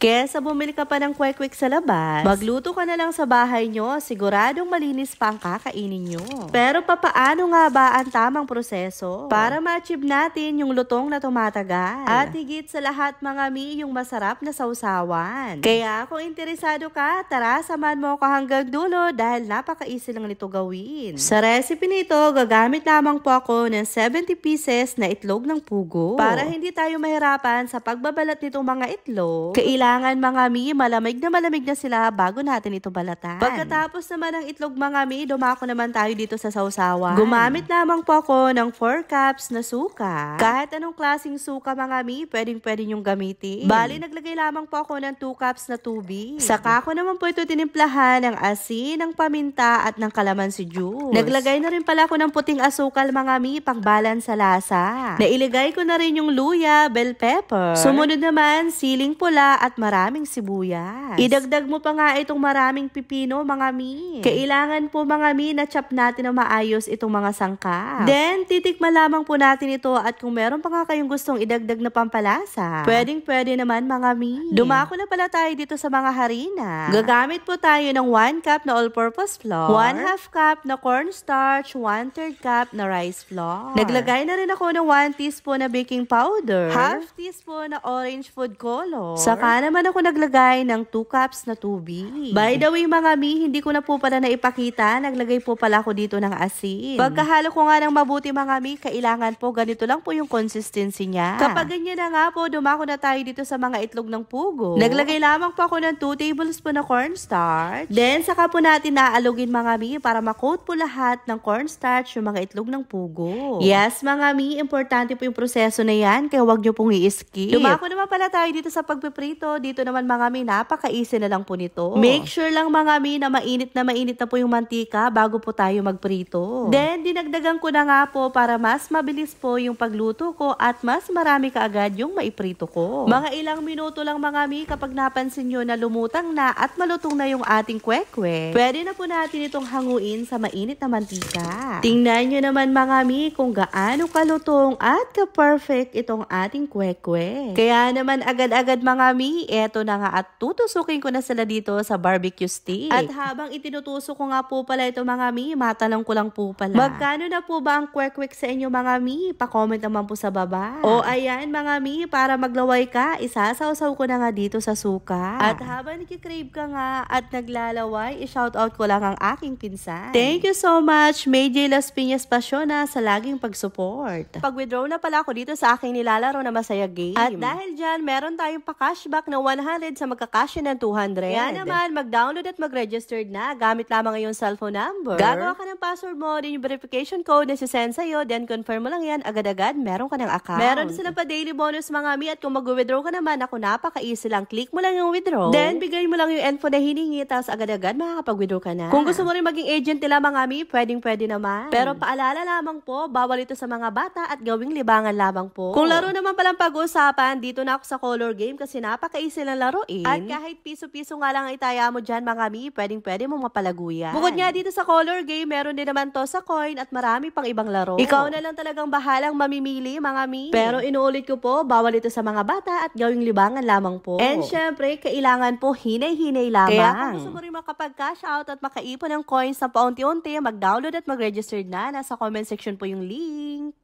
Kesa bumili ka pa ng kwek-kwek sa labas, magluto ka na lang sa bahay nyo, siguradong malinis pa ang kakainin nyo. Pero papaano nga ba ang tamang proseso para ma-achieve natin yung lutong na tumatagal? At higit sa lahat mga mi, yung masarap na sausawan. Kaya kung interesado ka, tara samahan mo ako hanggang dulo dahil napaka-easy lang nito gawin. Sa recipe nito, gagamit lamang po ako ng 70 pieces na itlog ng pugo. Para hindi tayo mahirapan sa pagbabalat nitong mga itlog, kailangan mga mi, malamig na sila bago natin ito balatan. Pagkatapos naman ng itlog mga mi, dumako naman tayo dito sa sausawan. Gumamit lamang po ako ng 4 cups na suka. Kahit anong klaseng suka mga mi, pwedeng nyong gamitin. Bali, naglagay lamang po ako ng 2 cups na tubig. Saka ko naman po ito tinimplahan ng asin, ng paminta at ng calamansi juice. Naglagay na rin pala ako ng puting asukal mga mi, pang balance sa lasa. Nailagay ko na rin yung luya, bell pepper. Sumunod naman, siling pula at maraming sibuyas. Idagdag mo pa nga itong maraming pipino mga mi. Kailangan po mga mi na chop natin na maayos itong mga sangkap. Then, titikman lamang po natin ito at kung meron pa nga kayong gustong idagdag na pampalasa, pwede naman mga mi. Dumako na pala tayo dito sa mga harina. Gagamit po tayo ng 1 cup na all-purpose flour, 1/2 cup na cornstarch, 1/3 cup na rice flour. Naglagay na rin ako ng 1 teaspoon na baking powder, 1/2 teaspoon na orange food color. Saka naman ako naglagay ng 2 cups na tubig. By the way mga mi, hindi ko na po pala naipakita, naglagay po pala ako dito ng asin. Pagkahalo ko nga ng mabuti mga mi, kailangan po ganito lang po yung consistency niya. Kapag ganyan na nga po, dumako na tayo dito sa mga itlog ng pugo. Naglagay lamang po ako ng 2 tablespoon na cornstarch. Then saka po natin naalugin mga mi para makoat po lahat ng cornstarch yung mga itlog ng pugo. Yes mga mi, importante po yung proseso na yan, kaya huwag nyo pong i-skip. Dumako naman pala tayo dito sa pagpiprito. Dito naman mga mi, napaka-easy na lang po nito. Make sure lang mga mi na mainit na po yung mantika bago po tayo magprito. Then, dinagdagan ko na nga po para mas mabilis po yung pagluto ko at mas marami kaagad yung maiprito ko. Mga ilang minuto lang mga mi, kapag napansin nyo na lumutang na at malutong na yung ating kwek-kwek, pwede na po natin itong hanguin sa mainit na mantika. Tingnan nyo naman mga mi kung gaano kalutong at ka-perfect itong ating kwek-kwek. Kaya naman agad-agad mga mi, eto na nga at tutusukin ko na sila dito sa barbecue stick. At habang itinutusok ko nga po pala ito mga mi, matanong ko lang po pala, magkano na po ba ang kwek-kwek sa inyo mga mi? Pa-comment naman po sa baba. O ayan mga mi, para maglaway ka, isasawsaw ko na nga dito sa suka. At habang nakikrave ka nga at naglalaway, i-shoutout ko lang ang aking pinsan. Thank you so much, May J. Las Piñas Pasiona, sa laging pag-support. Pag-withdraw na pala ako dito sa aking nilalaro na Masaya Game. At dahil dyan, meron tayong pa-cashback na 100 sa magkakasya ng 200. Yan naman, mag-download at mag-registered na. Gamit lamang ngayong cellphone number. Gagawa ka ng password mo, din yung verification code na sisend sa'yo, then confirm mo lang yan, agad-agad, meron ka ng account. Meron sila pa daily bonus mga mi, at kung mag-withdraw ka naman, ako napaka-easy lang. Click mo lang yung withdraw. Then, bigay mo lang yung info na hiningi, tapos agad-agad makakapag-withdraw ka na. Kung gusto mo rin maging agent nila mga mi, pwede naman. Pero paalala lamang po, bawal ito sa mga bata at gawing libangan lamang po. Kung laro naman palang pag-uusapan, dito na ako sa color game kasi napaka-easy lang laruin. At kahit piso-piso nga lang itaya mo dyan mga mi, pwede mo mapalaguyan. Bukod nga dito sa color game, meron din naman to sa coin at marami pang ibang laro. Ikaw na lang talagang bahalang mamimili mga mi. Pero inuulit ko po, bawal ito sa mga bata at gawing libangan lamang po. And syempre, kailangan po hinay-hinay lamang. Kaya kung gusto mo rin makapag-cash out at makaipon ng coins na paunti-unti, mag-download at mag-register na. Nasa comment section po yung link.